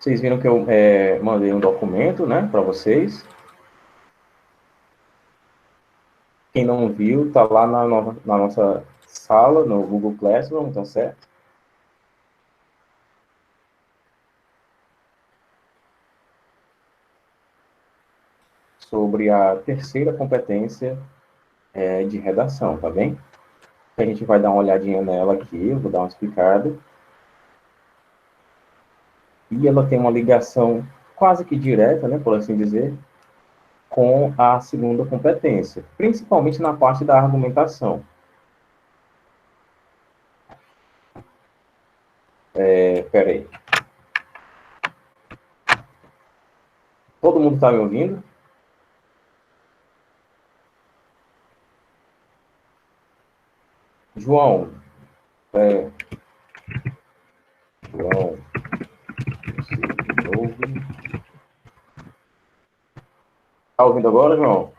Vocês viram que eu mandei um documento, né, para vocês. Quem não viu, está lá na nossa sala, no Google Classroom, tá certo? Sobre a terceira competência de redação, tá bem? A gente vai dar uma olhadinha nela aqui, eu vou dar uma explicada. E ela tem uma ligação quase que direta, né, por assim dizer, com a segunda competência, principalmente na parte da argumentação. Peraí. Todo mundo está me ouvindo? João, João, você de novo. Está ouvindo agora, João?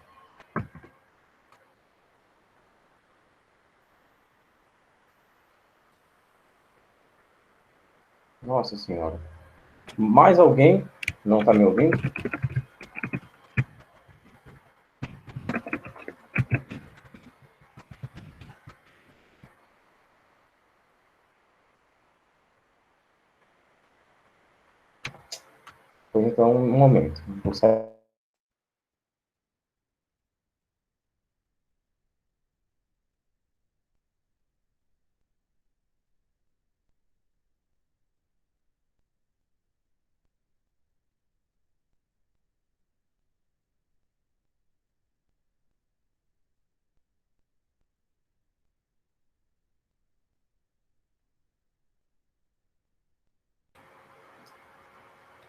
Nossa Senhora. Mais alguém não está me ouvindo? Pois então, um momento. Você...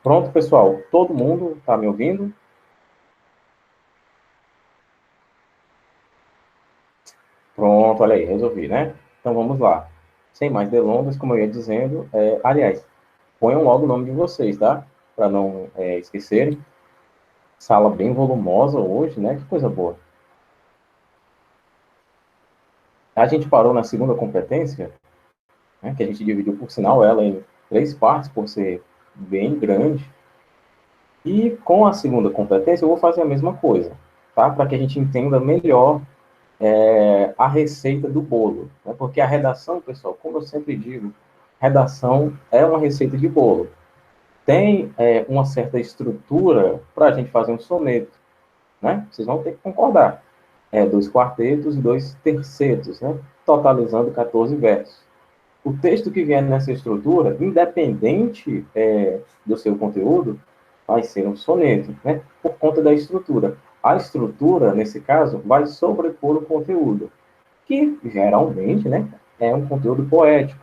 Pronto, pessoal. Todo mundo está me ouvindo? Pronto, olha aí, resolvi, né? Então vamos lá. Sem mais delongas, como eu ia dizendo, aliás, ponham logo o nome de vocês, tá? Para não esquecerem. Sala bem volumosa hoje, né? Que coisa boa. A gente parou na segunda competência, né, que a gente dividiu, por sinal, ela em 3 partes, por ser bem grande. E com a segunda competência, eu vou fazer a mesma coisa, tá? Para que a gente entenda melhor a receita do bolo. Né? Porque a redação, pessoal, como eu sempre digo, redação é uma receita de bolo. Tem uma certa estrutura para a gente fazer um soneto, né? Vocês vão ter que concordar. 2 quartetos e 2 tercetos, né? Totalizando 14 versos. O texto que vier nessa estrutura, independente do seu conteúdo, vai ser um soneto, né? Por conta da estrutura. A estrutura, nesse caso, vai sobrepor o conteúdo, que geralmente, né, é um conteúdo poético,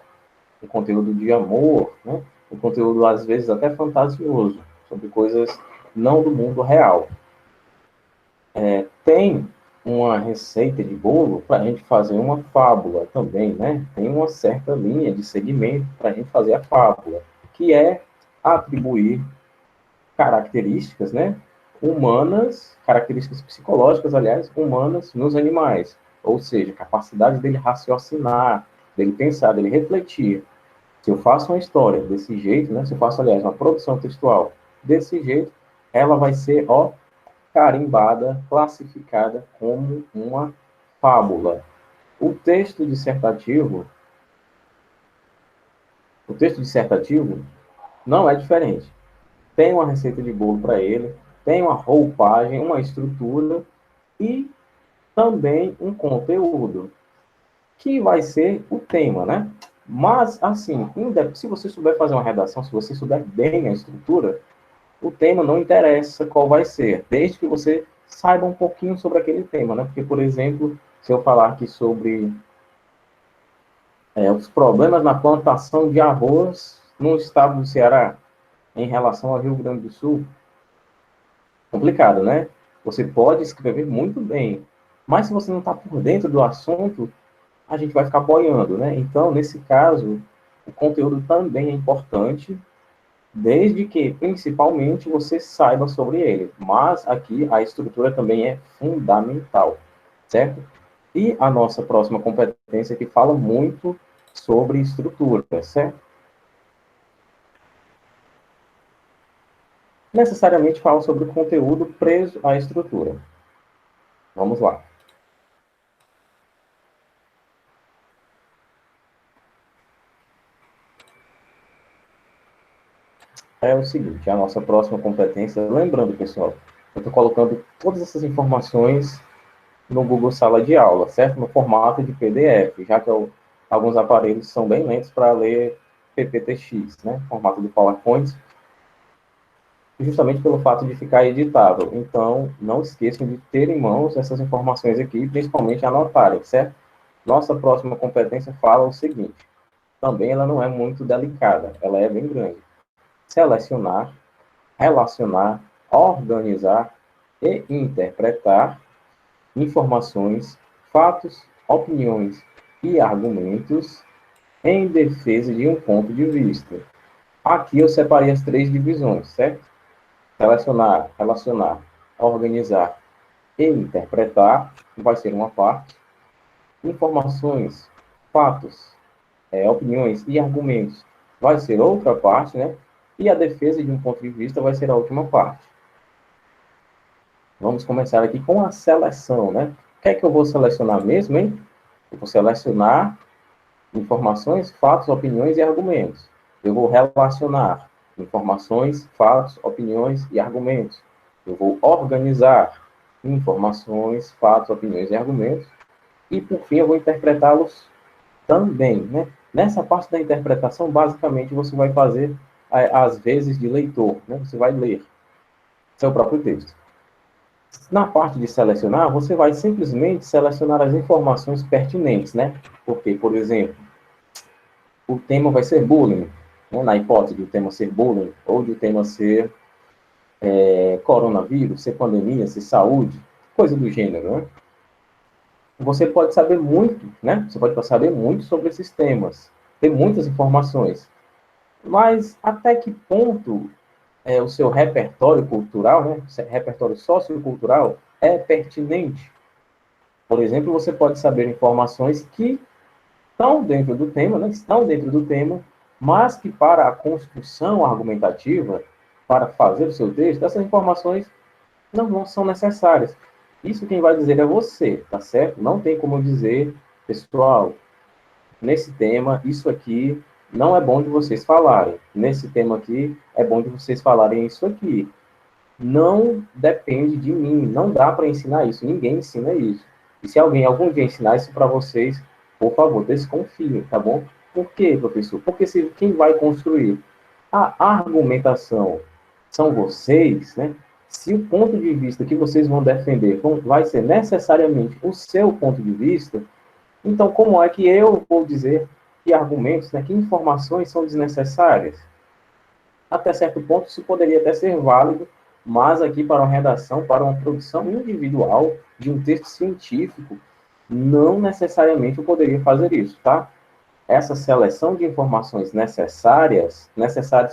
um conteúdo de amor, né? Um conteúdo, às vezes, até fantasioso, sobre coisas não do mundo real. Tem uma receita de bolo para a gente fazer uma fábula também, né? Tem uma certa linha de segmento para a gente fazer a fábula, que é atribuir características, né? Humanas, características psicológicas, aliás, humanas nos animais. Ou seja, capacidade dele raciocinar, dele pensar, dele refletir. Se eu faço uma história desse jeito, né? Se eu faço, aliás, uma produção textual desse jeito, ela vai ser, ó, carimbada, classificada como uma fábula. O texto dissertativo, o texto dissertativo não é diferente. Tem uma receita de bolo para ele, tem uma roupagem, uma estrutura e também um conteúdo, que vai ser o tema, né? Mas, assim, se você souber fazer uma redação, se você souber bem a estrutura, o tema não interessa qual vai ser, desde que você saiba um pouquinho sobre aquele tema, né? Porque, por exemplo, se eu falar aqui sobre os problemas na plantação de arroz no estado do Ceará, em relação ao Rio Grande do Sul, complicado, né? Você pode escrever muito bem, mas se você não está por dentro do assunto, a gente vai ficar boiando, né? Então, nesse caso, o conteúdo também é importante, desde que, principalmente, você saiba sobre ele. Mas aqui a estrutura também é fundamental, certo? E a nossa próxima competência que fala muito sobre estrutura, certo? necessariamente fala sobre o conteúdo preso à estrutura. Vamos lá. É o seguinte, a nossa próxima competência, lembrando, pessoal, eu estou colocando todas essas informações no Google Sala de Aula, certo? No formato de PDF, já que alguns aparelhos são bem lentos para ler PPTX, né? Formato de PowerPoint, justamente pelo fato de ficar editável. Então, não esqueçam de ter em mãos essas informações aqui, principalmente anotarem, certo? Nossa próxima competência fala o seguinte, também ela não é muito delicada, ela é bem grande. Selecionar, relacionar, organizar e interpretar informações, fatos, opiniões e argumentos em defesa de um ponto de vista. Aqui eu separei as três divisões, certo? Selecionar, relacionar, organizar e interpretar vai ser uma parte. Informações, fatos, opiniões e argumentos vai ser outra parte, né? E a defesa de um ponto de vista vai ser a última parte. Vamos começar aqui com a seleção, né? O que é que eu vou selecionar mesmo, hein? Eu vou selecionar informações, fatos, opiniões e argumentos. Eu vou relacionar informações, fatos, opiniões e argumentos. Eu vou organizar informações, fatos, opiniões e argumentos. E, por fim, eu vou interpretá-los também, né? Nessa parte da interpretação, basicamente, você vai fazer as vezes de leitor, né? Você vai ler seu próprio texto. Na parte de selecionar, você vai simplesmente selecionar as informações pertinentes, né? Porque, por exemplo, o tema vai ser bullying, né? Na hipótese de o tema ser bullying, ou de o tema ser coronavírus, ser pandemia, ser saúde, coisa do gênero, né? Você pode saber muito, né? Você pode saber muito sobre esses temas, ter muitas informações, mas até que ponto o seu repertório cultural, né? Repertório sociocultural é pertinente? Por exemplo, você pode saber informações que estão dentro do tema, né? Estão dentro do tema, mas que para a construção argumentativa, para fazer o seu texto, essas informações não são necessárias. Isso quem vai dizer é você, tá certo? Não tem como dizer, pessoal, nesse tema, isso aqui não é bom de vocês falarem. Nesse tema aqui, é bom de vocês falarem isso aqui. Não depende de mim, não dá para ensinar isso, ninguém ensina isso. E se alguém algum dia ensinar isso para vocês, por favor, desconfiem, tá bom? Por quê, professor? Porque se quem vai construir a argumentação são vocês, né? Se o ponto de vista que vocês vão defender vai ser necessariamente o seu ponto de vista, então como é que eu vou dizer que argumentos, né, que informações são desnecessárias? Até certo ponto isso poderia até ser válido, mas aqui para uma redação, para uma produção individual de um texto científico, não necessariamente eu poderia fazer isso, tá? Essa seleção de informações necessárias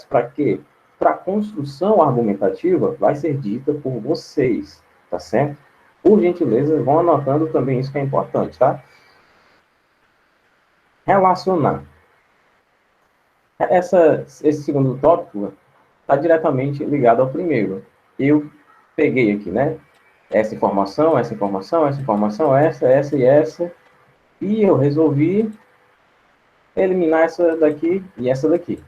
para quê? Para a construção argumentativa, vai ser dita por vocês, tá certo? Por gentileza, vão anotando também isso que é importante, tá? Relacionar. Esse segundo tópico está diretamente ligado ao primeiro. Eu peguei aqui, né? Essa informação, essa informação, essa informação, essa e essa, e eu resolvi eliminar essa daqui e essa daqui.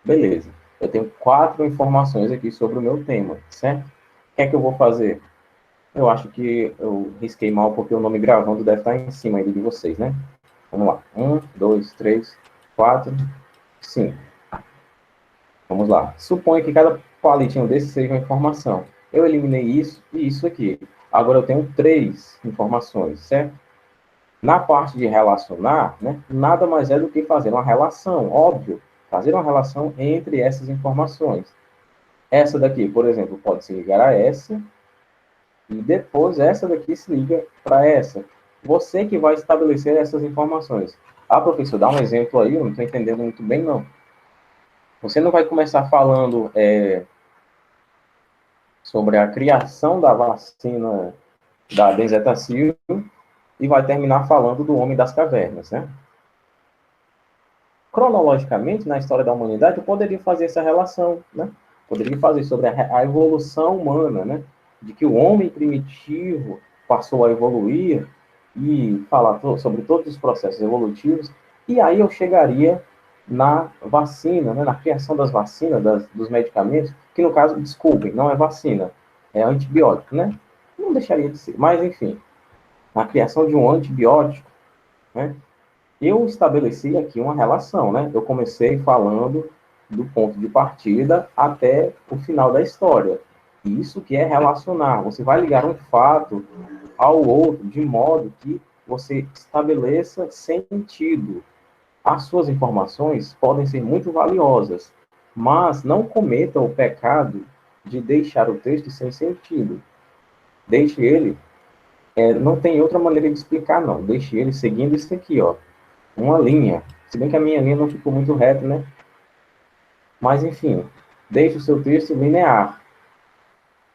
Beleza. Eu tenho 4 informações aqui sobre o meu tema, certo? O que é que eu vou fazer? Eu acho que eu risquei mal porque o nome gravando deve estar em cima aí de vocês, né? Vamos lá. 1, 2, 3, 4, 5. Vamos lá. Suponha que cada palitinho desse seja uma informação. Eu eliminei isso e isso aqui. Agora eu tenho 3 informações, certo? Na parte de relacionar, né, nada mais é do que fazer uma relação, óbvio, fazer uma relação entre essas informações. Essa daqui, por exemplo, pode se ligar a essa, e depois essa daqui se liga para essa. Você que vai estabelecer essas informações. Ah, professor, dá um exemplo aí, eu não estou entendendo muito bem, não. Você não vai começar falando sobre a criação da vacina da bezetacil e vai terminar falando do homem das cavernas, né? Cronologicamente, na história da humanidade, eu poderia fazer essa relação, né? Poderia fazer sobre a evolução humana, né? De que o homem primitivo passou a evoluir e falar sobre todos os processos evolutivos. E aí eu chegaria na vacina, né? Na criação das vacinas, dos medicamentos, que no caso, desculpem, não é vacina, é antibiótico, né? Não deixaria de ser, mas enfim, na criação de um antibiótico, né? Eu estabeleci aqui uma relação, né? Eu comecei falando do ponto de partida até o final da história. Isso que é relacionar. Você vai ligar um fato ao outro de modo que você estabeleça sentido. As suas informações podem ser muito valiosas, mas não cometa o pecado de deixar o texto sem sentido. Deixe ele, não tem outra maneira de explicar, não. Deixe ele seguindo isso aqui, ó, uma linha. Se bem que a minha linha não ficou muito reta, né? Mas, enfim, deixe o seu texto linear.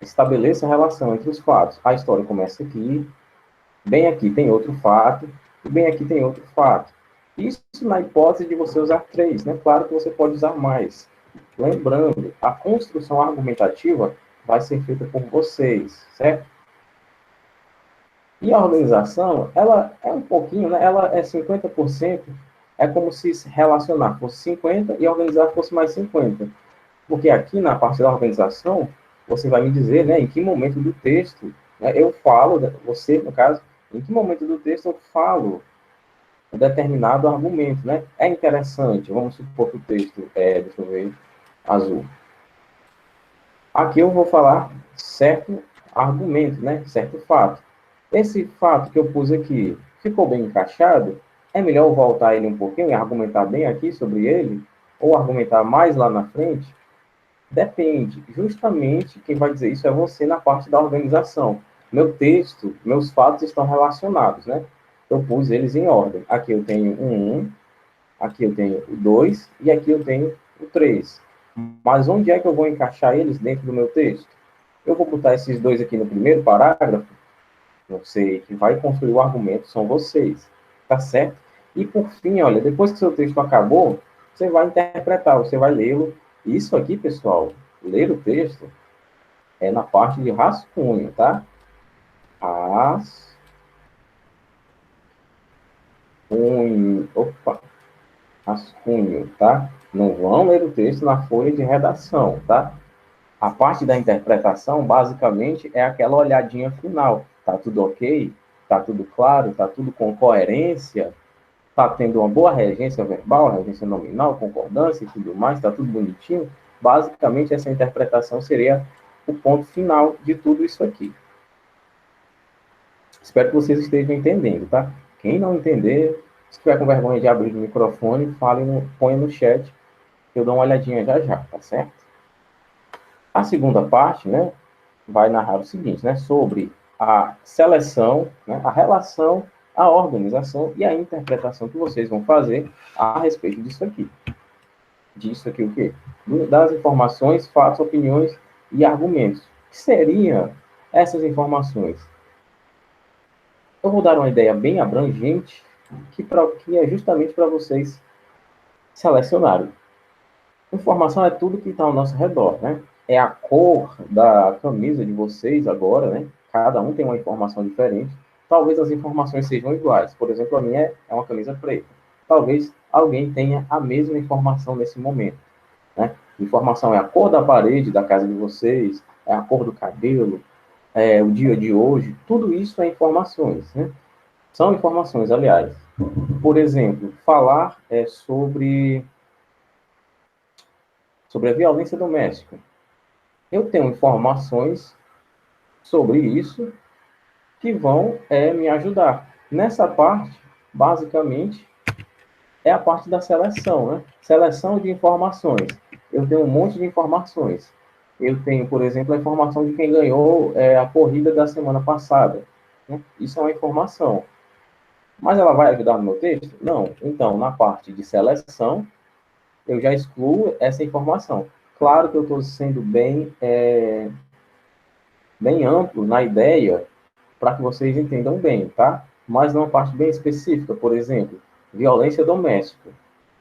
Estabeleça a relação entre os fatos. A história começa aqui, bem aqui tem outro fato, e bem aqui tem outro fato. Isso na hipótese de você usar três, né? Claro que você pode usar mais. Lembrando, a construção argumentativa vai ser feita por vocês, certo? E a organização, ela é um pouquinho, né? Ela é 50%, é como se relacionar fosse 50 e organizar fosse mais 50. Porque aqui na parte da organização, você vai me dizer, né, em que momento do texto, né, eu falo, você, no caso, em que momento do texto eu falo um determinado argumento, né? É interessante, vamos supor que o texto deixa eu ver, azul. Aqui eu vou falar certo argumento, né? Certo fato. Esse fato que eu pus aqui ficou bem encaixado? É melhor eu voltar ele um pouquinho e argumentar bem aqui sobre ele? Ou argumentar mais lá na frente? Depende. Justamente quem vai dizer isso é você na parte da organização. Meu texto, meus fatos estão relacionados, né? Eu pus eles em ordem. Aqui eu tenho o 1, aqui eu tenho o 2 e aqui eu tenho o 3. Mas onde é que eu vou encaixar eles dentro do meu texto? Eu vou botar esses dois aqui no primeiro parágrafo. Não sei, que vai construir o argumento são vocês, tá certo? E por fim, olha, depois que seu texto acabou, você vai interpretar, você vai lê-lo. Isso aqui, pessoal, ler o texto é na parte de rascunho, tá? Rascunho, opa, rascunho, tá? Não vão ler o texto na folha de redação, tá? A parte da interpretação, basicamente, é aquela olhadinha final. Tá tudo ok? Tá tudo claro? Tá tudo com coerência? Tá tendo uma boa regência verbal, regência nominal, concordância e tudo mais? Tá tudo bonitinho? Basicamente, essa interpretação seria o ponto final de tudo isso aqui. Espero que vocês estejam entendendo, tá? Quem não entender, se tiver com vergonha de abrir o microfone, ponha no chat, que eu dou uma olhadinha já já, tá certo? A segunda parte, né, vai narrar o seguinte, né, sobre a seleção, né, a relação, a organização e a interpretação que vocês vão fazer a respeito disso aqui. Disso aqui o quê? Das informações, fatos, opiniões e argumentos. O que seriam essas informações? Eu vou dar uma ideia bem abrangente, que é justamente para vocês selecionarem. Informação é tudo que está ao nosso redor, né? É a cor da camisa de vocês agora, né? Cada um tem uma informação diferente. Talvez as informações sejam iguais. Por exemplo, a minha é uma camisa preta. Talvez alguém tenha a mesma informação nesse momento, né? Informação é a cor da parede da casa de vocês, é a cor do cabelo, é o dia de hoje. Tudo isso é informações, né? São informações, aliás. Por exemplo, falar sobre a violência doméstica. Eu tenho informações sobre isso que vão me ajudar. Nessa parte, basicamente, é a parte da seleção, né? Seleção de informações. Eu tenho um monte de informações. Eu tenho, por exemplo, a informação de quem ganhou a corrida da semana passada, né? Isso é uma informação. Mas ela vai ajudar no meu texto? Não. Então, na parte de seleção, eu já excluo essa informação. Claro que eu estou sendo bem amplo na ideia para que vocês entendam bem, tá? Mas numa parte bem específica, por exemplo, violência doméstica.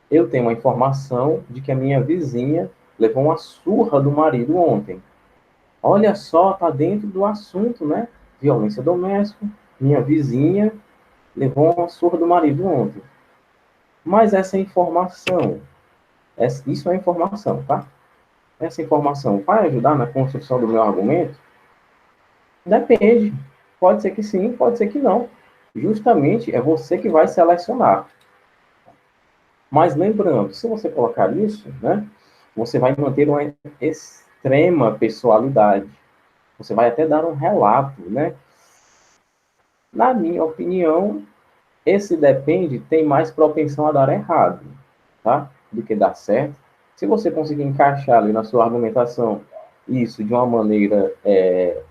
Eu tenho uma informação de que a minha vizinha levou uma surra do marido ontem. Olha só, tá dentro do assunto, né? Violência doméstica. Minha vizinha levou uma surra do marido ontem. Mas essa informação, isso é informação, tá? Essa informação vai ajudar na construção do meu argumento? Depende. Pode ser que sim, pode ser que não. Justamente é você que vai selecionar. Mas lembrando, se você colocar isso, né, você vai manter uma extrema pessoalidade. Você vai até dar um relato, né? Na minha opinião, esse depende tem mais propensão a dar errado, tá? Do que dar certo. Se você conseguir encaixar ali na sua argumentação isso de uma maneira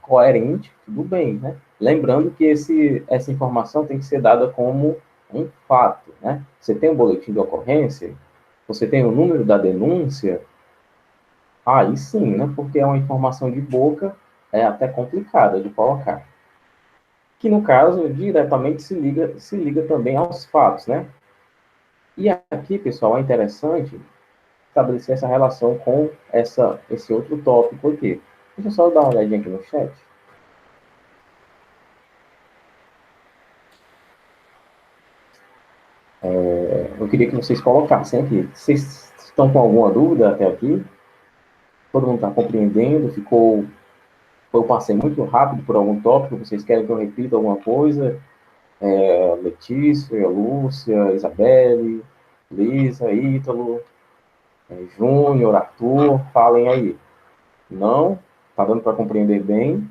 coerente, tudo bem, né? Lembrando que essa informação tem que ser dada como um fato, né? Você tem um boletim de ocorrência, você tem o número da denúncia, aí sim, né? Porque é uma informação de boca, é até complicada de colocar. Que no caso, diretamente se liga também aos fatos, né? E aqui, pessoal, é interessante estabelecer essa relação com esse outro tópico aqui. Deixa eu só dar uma olhadinha aqui no chat. Eu queria que vocês colocassem aqui. Vocês estão com alguma dúvida até aqui? Todo mundo está compreendendo? Eu passei muito rápido por algum tópico? Vocês querem que eu repita alguma coisa? Letícia, Lúcia, Isabelle, Lisa, Ítalo, Júnior, Arthur, falem aí. Não? Tá dando para compreender bem?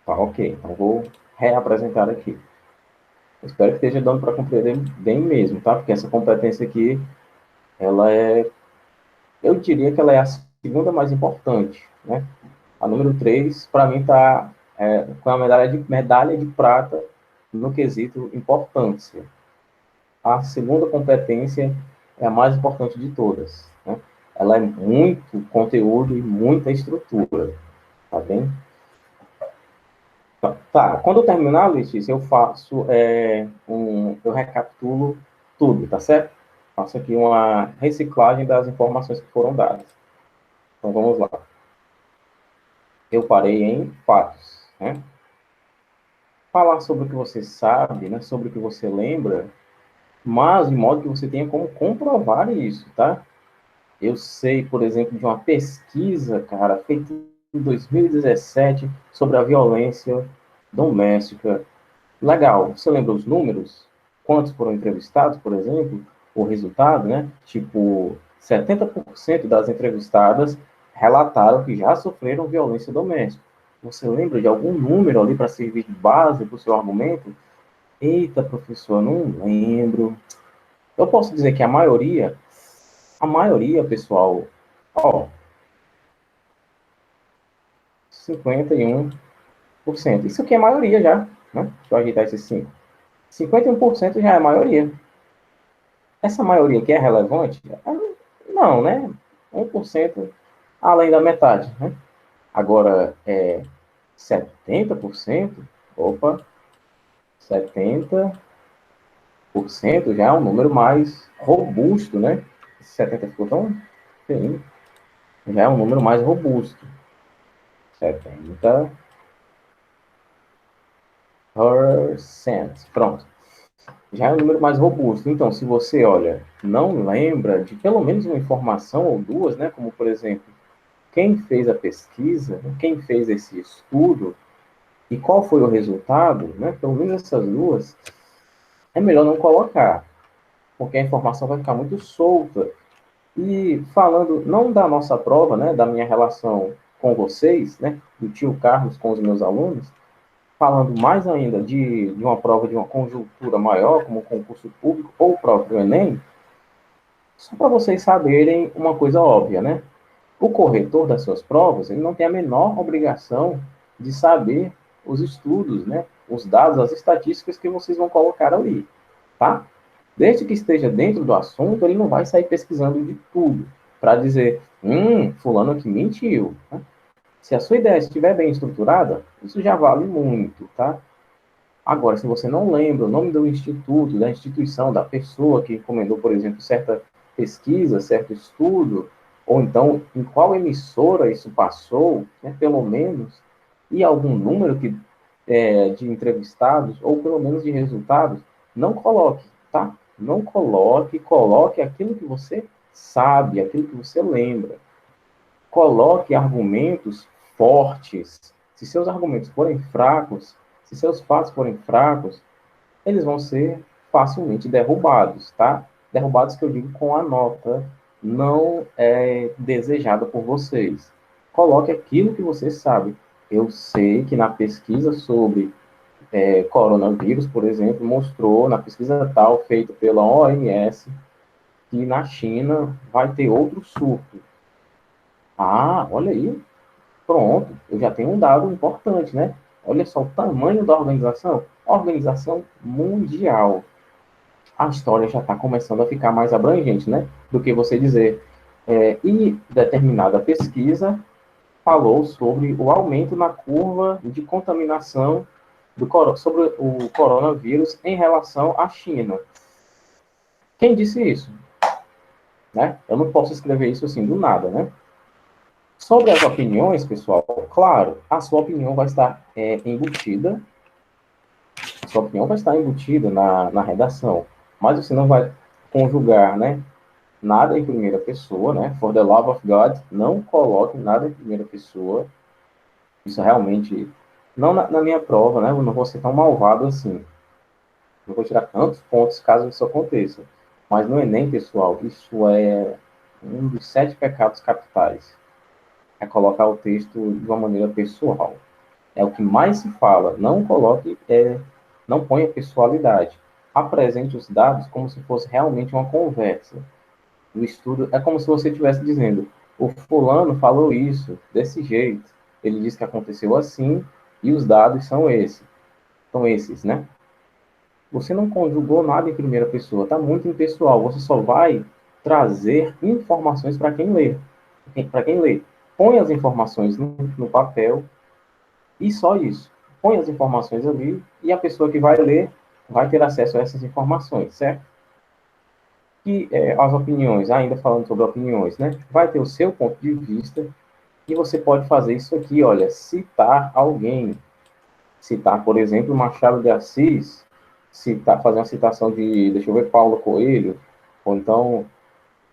Tá, ok. Então vou reapresentar aqui. Espero que esteja dando para compreender bem mesmo, tá? Porque essa competência aqui, ela eu diria que ela é a segunda mais importante, né? A número 3, para mim, está com a medalha de prata no quesito importância. A segunda competência é a mais importante de todas, né? Ela é muito conteúdo e muita estrutura, tá bem? Tá, quando eu terminar, Letícia, eu faço eu recapitulo tudo, tá certo? Faço aqui uma reciclagem das informações que foram dadas. Então vamos lá. Eu parei em fatos, né? Falar sobre o que você sabe, né? Sobre o que você lembra, mas de modo que você tenha como comprovar isso, tá? Eu sei, por exemplo, de uma pesquisa, cara, feita em 2017 sobre a violência doméstica. Legal. Você lembra os números? Quantos foram entrevistados, por exemplo? O resultado, né? Tipo, 70% das entrevistadas relataram que já sofreram violência doméstica. Você lembra de algum número ali para servir de base para o seu argumento? Eita, professor, não lembro. Eu posso dizer que a maioria, pessoal, ó, 51%. Isso aqui é maioria já, né? Deixa eu ajeitar esses 5. 51% já é a maioria. Essa maioria aqui é relevante? Não, né? 1% além da metade, né? Agora, 70%, opa, 70% já é um número mais robusto, né? 70 ficou tão feio. Já é um número mais robusto. 70%. Pronto. Já é um número mais robusto. Então, se você, olha, não lembra de pelo menos uma informação ou duas, né? Como, por exemplo, quem fez a pesquisa, quem fez esse estudo e qual foi o resultado, né? Pelo menos essas duas, é melhor não colocar, porque a informação vai ficar muito solta. E falando não da nossa prova, né? Da minha relação com vocês, né? Do tio Carlos com os meus alunos, falando mais ainda de uma prova de uma conjuntura maior, como o concurso público ou o próprio Enem, só para vocês saberem uma coisa óbvia, né? O corretor das suas provas, ele não tem a menor obrigação de saber os estudos, né? Os dados, as estatísticas que vocês vão colocar ali, tá? Desde que esteja dentro do assunto, ele não vai sair pesquisando de tudo para dizer, fulano aqui mentiu, né? Se a sua ideia estiver bem estruturada, isso já vale muito, tá? Agora, se você não lembra o nome do instituto, da instituição, da pessoa que encomendou, por exemplo, certa pesquisa, certo estudo, ou então em qual emissora isso passou, né, pelo menos, e algum número de entrevistados, ou pelo menos de resultados, não coloque, tá? Não coloque, coloque aquilo que você sabe, aquilo que você lembra. Coloque argumentos fortes. Se seus argumentos forem fracos, se seus fatos forem fracos, eles vão ser facilmente derrubados, tá? Derrubados que eu digo com a nota não desejada por vocês. Coloque aquilo que você sabe. Eu sei que na pesquisa sobre coronavírus, por exemplo, mostrou, na pesquisa tal feita pela OMS, que na China vai ter outro surto. Ah, olha aí, pronto, eu já tenho um dado importante, né? Olha só o tamanho da organização, organização mundial. A história já está começando a ficar mais abrangente, né? Do que você dizer. E determinada pesquisa falou sobre o aumento na curva de contaminação sobre o coronavírus em relação à China. Quem disse isso? Né? Eu não posso escrever isso assim do nada, né? Sobre as opiniões, pessoal, claro, a sua opinião vai estar embutida, a sua opinião vai estar embutida na redação, mas você não vai conjugar, né, nada em primeira pessoa, né? For the love of God, não coloque nada em primeira pessoa. Isso realmente, não na minha prova, né? Eu não vou ser tão malvado assim. Não vou tirar tantos pontos caso isso aconteça. Mas no Enem, pessoal, isso é um dos 7 pecados capitais. É colocar o texto de uma maneira pessoal. É o que mais se fala. Não coloque, não ponha pessoalidade. Apresente os dados como se fosse realmente uma conversa. O estudo é como se você estivesse dizendo: o fulano falou isso, desse jeito. Ele disse que aconteceu assim e os dados são esses, né? Você não conjugou nada em primeira pessoa, está muito impessoal. Você só vai trazer informações para quem lê. Para quem lê, põe as informações no papel e só isso. Põe as informações ali e a pessoa que vai ler vai ter acesso a essas informações, certo? E as opiniões, ainda falando sobre opiniões, né? Vai ter o seu ponto de vista e você pode fazer isso aqui, olha, citar alguém. Citar, por exemplo, Machado de Assis, fazer uma citação de, deixa eu ver, Paulo Coelho, ou então,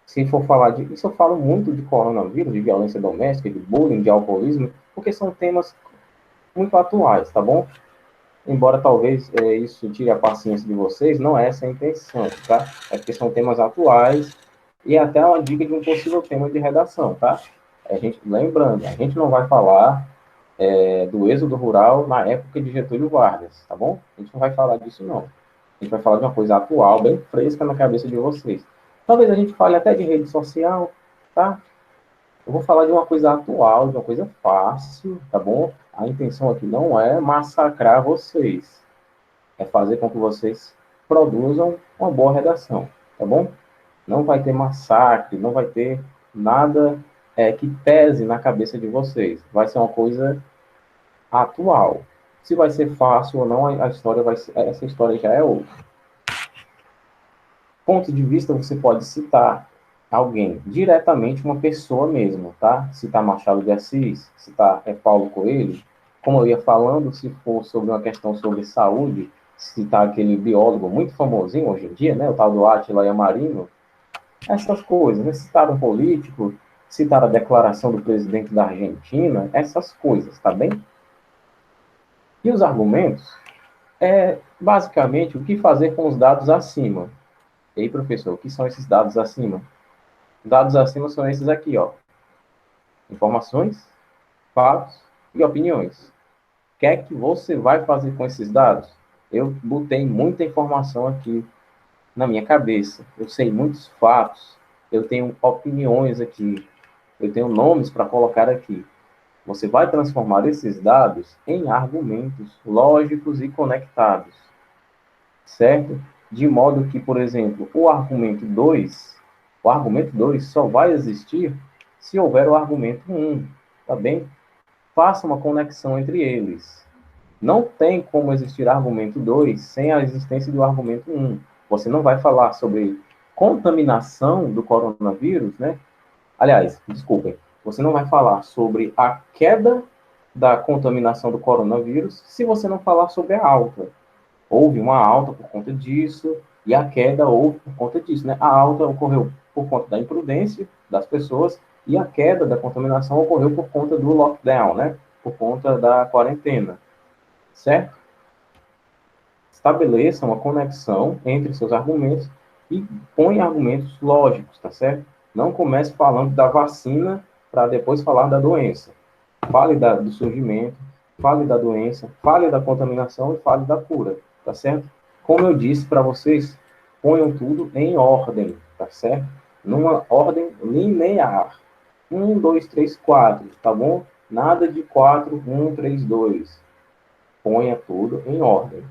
se for falar de, isso eu falo muito de coronavírus, de violência doméstica, de bullying, de alcoolismo, porque são temas muito atuais, tá bom? Embora talvez isso tire a paciência de vocês, não é essa a intenção, tá? É porque são temas atuais e até uma dica de um possível tema de redação, tá? Lembrando, a gente não vai falar do êxodo rural na época de Getúlio Vargas, tá bom? A gente não vai falar disso, não. A gente vai falar de uma coisa atual, bem fresca na cabeça de vocês. Talvez a gente fale até de rede social, tá? Eu vou falar de uma coisa atual, de uma coisa fácil, tá bom? A intenção aqui não é massacrar vocês, é fazer com que vocês produzam uma boa redação, tá bom? Não vai ter massacre, não vai ter nada que pese na cabeça de vocês. Vai ser uma coisa atual. Se vai ser fácil ou não, a história vai ser, essa história já é outra. Ponto de vista, você pode citar alguém, diretamente uma pessoa mesmo, tá? Citar Machado de Assis, citar Paulo Coelho, como eu ia falando, se for sobre uma questão sobre saúde, citar aquele biólogo muito famosinho hoje em dia, né? O tal do Átila Yamarino, essas coisas, né? Citar um político, citar a declaração do presidente da Argentina, essas coisas, tá bem? E os argumentos basicamente o que fazer com os dados acima. E aí, professor, o que são esses dados acima? Dados acima são esses aqui, ó. Informações, fatos e opiniões. O que é que você vai fazer com esses dados? Eu botei muita informação aqui na minha cabeça. Eu sei muitos fatos. Eu tenho opiniões aqui. Eu tenho nomes para colocar aqui. Você vai transformar esses dados em argumentos lógicos e conectados, certo? De modo que, por exemplo, o argumento 2 só vai existir se houver o argumento 1, tá bem? Faça uma conexão entre eles. Não tem como existir argumento 2 sem a existência do argumento 1. Você não vai falar sobre contaminação do coronavírus, né? Aliás, desculpem, você não vai falar sobre a queda da contaminação do coronavírus se você não falar sobre a alta. Houve uma alta por conta disso, e a queda houve por conta disso, né? A alta ocorreu por conta da imprudência das pessoas, e a queda da contaminação ocorreu por conta do lockdown, né? Por conta da quarentena, certo? Estabeleça uma conexão entre seus argumentos e põe argumentos lógicos, tá certo? Não comece falando da vacina para depois falar da doença. Fale do surgimento, fale da doença, fale da contaminação e fale da cura, tá certo? Como eu disse para vocês, ponham tudo em ordem, tá certo? Numa ordem linear. 1, 2, 3, 4, tá bom? Nada de 4, 1, 3, 2. Ponha tudo em ordem.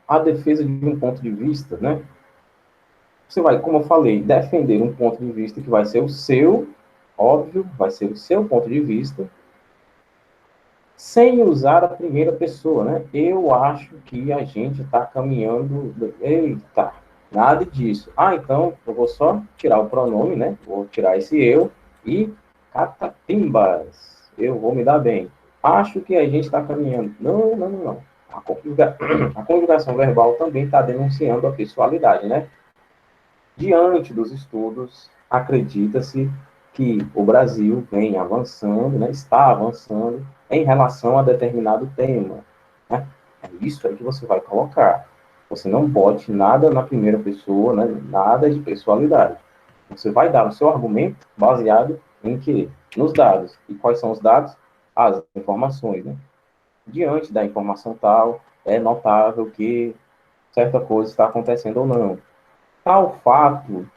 A defesa de um ponto de vista, né? Você vai, como eu falei, defender um ponto de vista que vai ser o seu, óbvio, vai ser o seu ponto de vista, sem usar a primeira pessoa, né? Eu acho que a gente está caminhando. Eita, nada disso. Ah, então eu vou só tirar o pronome, né? Vou tirar esse eu e catatimbas. Eu vou me dar bem. Acho que a gente está caminhando. Não, não, não. A conjugação verbal também está denunciando a pessoalidade, né? Diante dos estudos, acredita-se que o Brasil vem avançando, né, está avançando em relação a determinado tema. Né? É isso aí que você vai colocar. Você não bote nada na primeira pessoa, né, nada de pessoalidade. Você vai dar o seu argumento baseado em quê? Nos dados. E quais são os dados? As informações. Né? Diante da informação tal, é notável que certa coisa está acontecendo ou não. Tal fato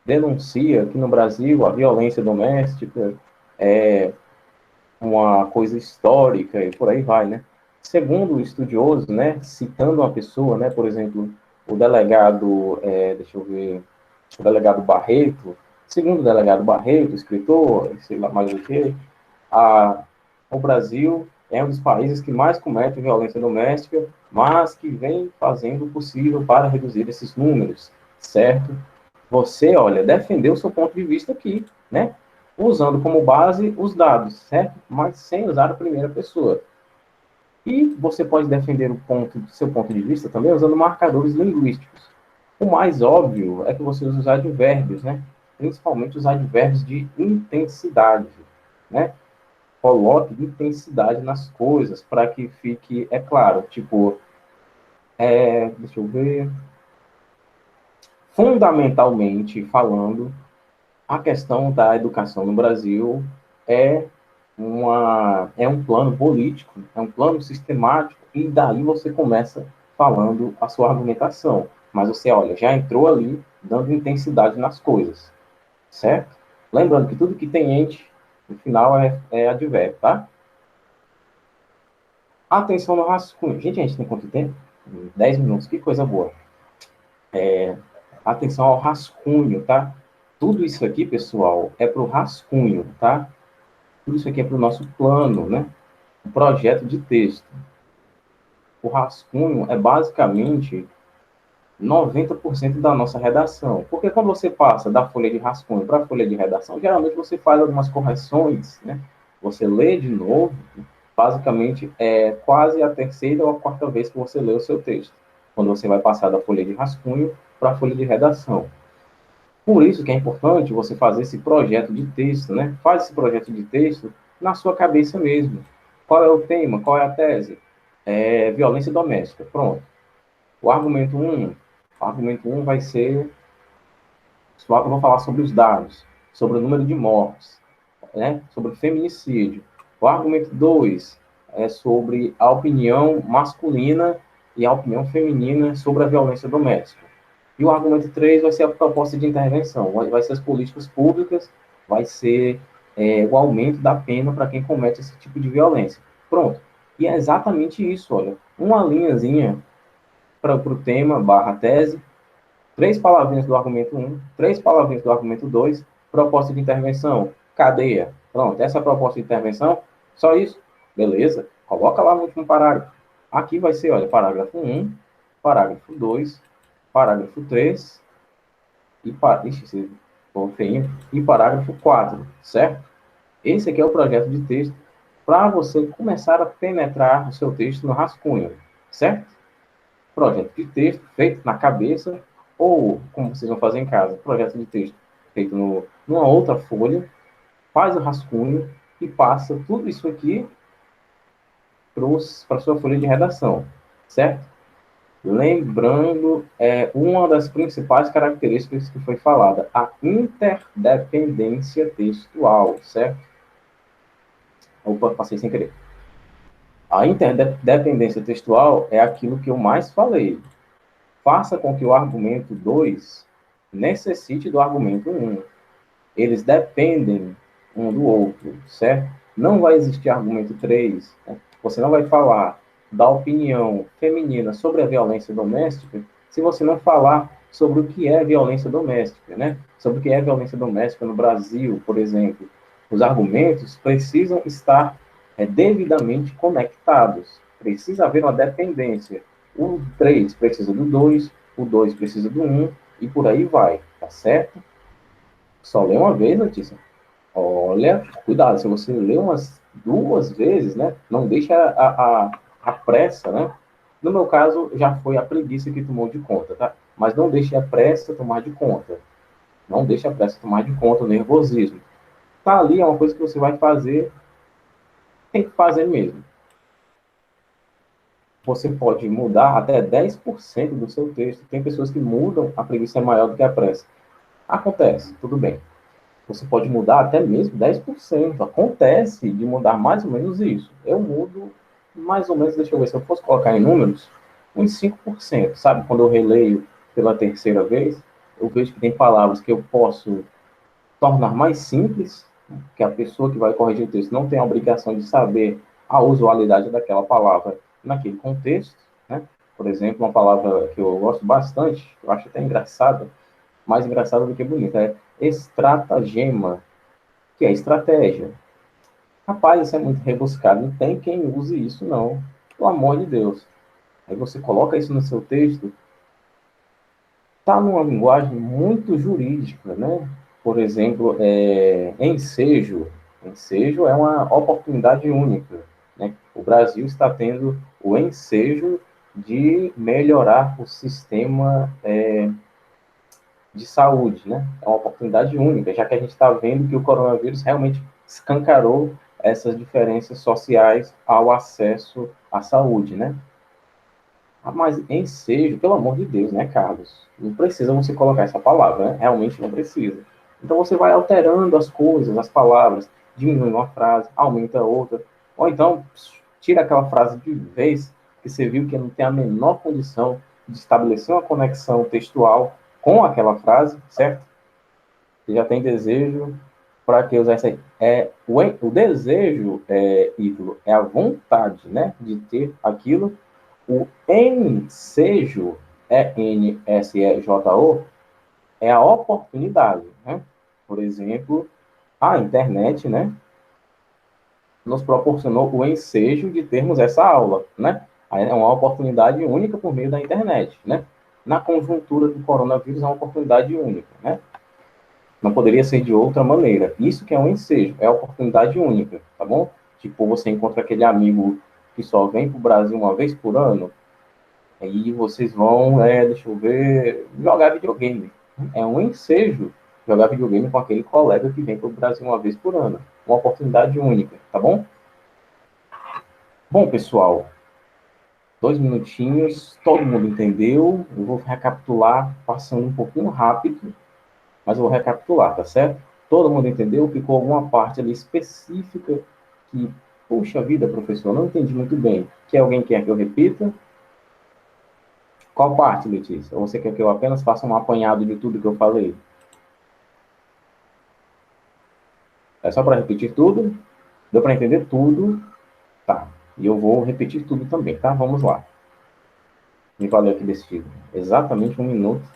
denuncia que no Brasil a violência doméstica é uma coisa histórica e por aí vai, né? Segundo o estudioso, né, citando uma pessoa, né, por exemplo, o delegado, deixa eu ver, o delegado Barreto, segundo o delegado Barreto, escritor, sei lá mais o que, o Brasil é um dos países que mais comete violência doméstica, mas que vem fazendo o possível para reduzir esses números, certo? Você, olha, defendeu o seu ponto de vista aqui, né? Usando como base os dados, certo? Mas sem usar a primeira pessoa. E você pode defender seu ponto de vista também usando marcadores linguísticos. O mais óbvio é que você use os advérbios, né? Principalmente os advérbios de intensidade, né? Coloque intensidade nas coisas para que fique, é claro, tipo, deixa eu ver, fundamentalmente falando, a questão da educação no Brasil é é um plano político, é um plano sistemático, e daí você começa falando a sua argumentação. Mas você, olha, já entrou ali dando intensidade nas coisas, certo? Lembrando que tudo que tem ente, no final é advérbio, tá? Atenção no rascunho. Gente, a gente tem quanto tempo? 10 minutos, que coisa boa. Atenção ao rascunho, tá? Tudo isso aqui, pessoal, é para o rascunho, tá? Tudo isso aqui é para o nosso plano, né? O projeto de texto. O rascunho é basicamente 90% da nossa redação. Porque quando você passa da folha de rascunho para a folha de redação, geralmente você faz algumas correções, né? Você lê de novo, basicamente é quase a terceira ou a quarta vez que você lê o seu texto. Quando você vai passar da folha de rascunho para a folha de redação. Por isso que é importante você fazer esse projeto de texto, né? Faz esse projeto de texto na sua cabeça mesmo. Qual é o tema? Qual é a tese? Violência doméstica. Pronto. O argumento um vai ser, eu vou falar sobre os dados, sobre o número de mortes, né? Sobre o feminicídio. O argumento 2 é sobre a opinião masculina e a opinião feminina sobre a violência doméstica. E o argumento 3 vai ser a proposta de intervenção, vai ser as políticas públicas, vai ser o aumento da pena para quem comete esse tipo de violência. Pronto. E é exatamente isso, olha. Uma linhazinha para o tema, barra tese, 3 palavrinhas do argumento 1, 3 palavrinhas do argumento 2, proposta de intervenção, cadeia. Pronto, essa proposta de intervenção, só isso. Beleza? Coloca lá no último parágrafo. Aqui vai ser, olha, parágrafo 1, parágrafo 2, parágrafo 3 e parágrafo 4, certo? Esse aqui é o projeto de texto para você começar a penetrar o seu texto no rascunho, certo? Projeto de texto feito na cabeça ou, como vocês vão fazer em casa, projeto de texto feito numa outra folha, faz o rascunho e passa tudo isso aqui para a sua folha de redação, certo? Lembrando, uma das principais características que foi falada, a interdependência textual, certo? Opa, passei sem querer. A interdependência textual é aquilo que eu mais falei. Faça com que o argumento 2 necessite do argumento 1. Eles dependem um do outro, certo? Não vai existir argumento 3. Né? Você não vai falar da opinião feminina sobre a violência doméstica se você não falar sobre o que é violência doméstica, né? Sobre o que é violência doméstica no Brasil, por exemplo. Os argumentos precisam estar devidamente conectados. Precisa haver uma dependência. O 3 precisa do 2, o 2 precisa do 1, e por aí vai, tá certo? Só lê uma vez, Letícia. Olha, cuidado, se você lê umas 2 vezes, né? Não deixa a pressa, né? No meu caso, já foi a preguiça que tomou de conta, tá? Mas não deixe a pressa tomar de conta. Não deixe a pressa tomar de conta, o nervosismo. Tá ali, é uma coisa que você vai fazer, tem que fazer mesmo. Você pode mudar até 10% do seu texto. Tem pessoas que mudam, a preguiça é maior do que a pressa. Acontece, tudo bem. Você pode mudar até mesmo 10%. Acontece de mudar mais ou menos isso. Eu mudo mais ou menos, deixa eu ver, se eu fosse colocar em números, uns 5%. Sabe, quando eu releio pela terceira vez, eu vejo que tem palavras que eu posso tornar mais simples, que a pessoa que vai corrigir o texto não tem a obrigação de saber a usualidade daquela palavra naquele contexto, né? Por exemplo, uma palavra que eu gosto bastante, eu acho até engraçada, mais engraçada do que bonita, é estratagema, que é estratégia. Rapaz, isso é muito rebuscado, não tem quem use isso, não. Pelo amor de Deus. Aí você coloca isso no seu texto, está numa linguagem muito jurídica, né? Por exemplo, ensejo. Ensejo é uma oportunidade única, né? O Brasil está tendo o ensejo de melhorar o sistema de saúde, né? É uma oportunidade única, já que a gente está vendo que o coronavírus realmente escancarou essas diferenças sociais ao acesso à saúde, né? Ah, mas ensejo, pelo amor de Deus, né, Carlos? Não precisa você colocar essa palavra, né? Realmente não precisa. Então você vai alterando as coisas, as palavras, diminui uma frase, aumenta outra, ou então tira aquela frase de vez que você viu que não tem a menor condição de estabelecer uma conexão textual com aquela frase, certo? Você já tem desejo para que usar essa aí. O desejo, Ítalo, é a vontade, né, de ter aquilo. O ensejo, ENSEJO, é a oportunidade, né? Por exemplo, a internet, né, nos proporcionou o ensejo de termos essa aula, né? É uma oportunidade única por meio da internet, né? Na conjuntura do coronavírus, é uma oportunidade única, né? Não poderia ser de outra maneira. Isso que é um ensejo, é a oportunidade única, tá bom? Tipo, você encontra aquele amigo que só vem para o Brasil uma vez por ano, aí vocês vão, deixa eu ver, jogar videogame. É um ensejo jogar videogame com aquele colega que vem para o Brasil uma vez por ano. Uma oportunidade única, tá bom? Bom, pessoal, 2 minutinhos, todo mundo entendeu. Eu vou recapitular, passando um pouquinho rápido, mas eu vou recapitular, tá certo? Todo mundo entendeu? Ficou alguma parte ali específica que, puxa vida, professor, não entendi muito bem. Que alguém quer que eu repita? Qual parte, Letícia? Ou você quer que eu apenas faça um apanhado de tudo que eu falei? É só para repetir tudo? Deu para entender tudo? Tá. E eu vou repetir tudo também, tá? Vamos lá. Me valeu aqui desse exatamente 1 minuto.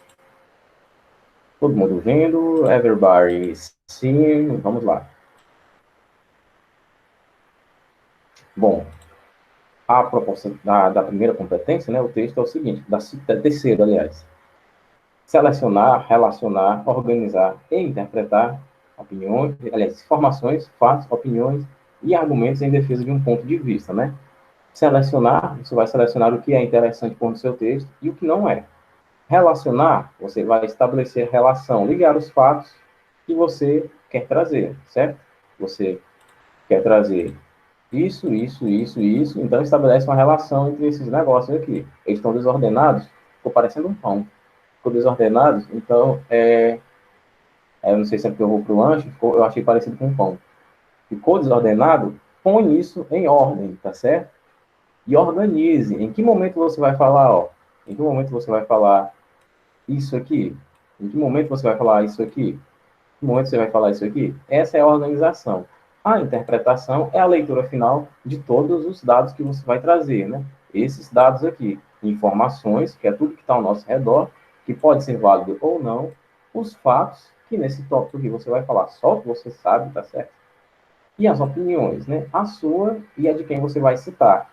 Todo mundo vendo? Everybody sim. Vamos lá. Bom, a proposta da primeira competência, né? O texto é o seguinte, da terceira, aliás. selecionar, relacionar, organizar e interpretar opiniões, aliás, informações, fatos, opiniões e argumentos em defesa de um ponto de vista, né? Selecionar, você vai selecionar o que é interessante por no seu texto e o que não é. Relacionar, você vai estabelecer relação, ligar os fatos que você quer trazer, certo? Você quer trazer isso, então estabelece uma relação entre esses negócios aqui. Eles estão desordenados, ficou parecendo um pão. Ficou desordenados, então, eu não sei se é porque eu vou para o lanche, eu achei parecido com um pão. Ficou desordenado, põe isso em ordem, tá certo? E organize. Em que momento você vai falar, ó? Em que momento você vai falar isso aqui? Em que momento você vai falar isso aqui? Em que momento você vai falar isso aqui? Essa é a organização. A interpretação é a leitura final de todos os dados que você vai trazer, né? Esses dados aqui, informações, que é tudo que está ao nosso redor, que pode ser válido ou não, os fatos, que nesse tópico aqui você vai falar só o que você sabe, tá certo? E as opiniões, né? A sua e a de quem você vai citar.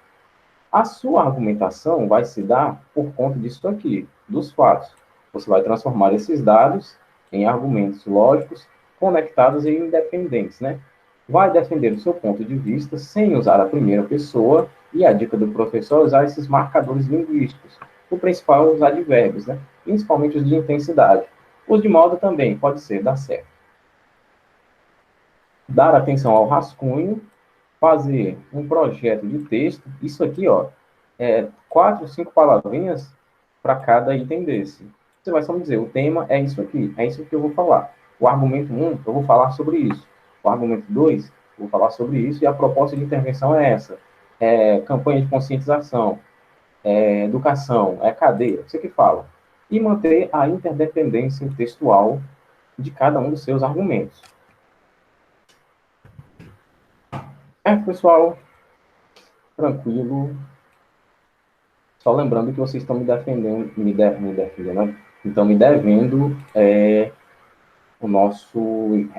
A sua argumentação vai se dar por conta disso aqui, dos fatos. Você vai transformar esses dados em argumentos lógicos, conectados e independentes, né? Vai defender o seu ponto de vista sem usar a primeira pessoa e a dica do professor é usar esses marcadores linguísticos. O principal é os advérbios, né? Principalmente os de intensidade. Os de modo também, pode ser, dá certo. Dar atenção ao rascunho, fazer um projeto de texto, isso aqui, ó, 4, 5 palavrinhas para cada item desse. Você vai só me dizer, o tema é isso aqui, é isso que eu vou falar. O argumento 1, eu vou falar sobre isso. O argumento 2, eu vou falar sobre isso, e a proposta de intervenção é essa. Campanha de conscientização, educação, cadeia, você que fala. E manter a interdependência textual de cada um dos seus argumentos. Pessoal, tranquilo. Só lembrando que vocês estão me defendendo, né? Então me devendo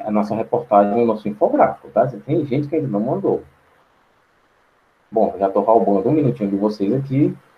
a nossa reportagem, o nosso infográfico, tá? Tem gente que ainda não mandou. Bom, já estou roubando um minutinho de vocês aqui.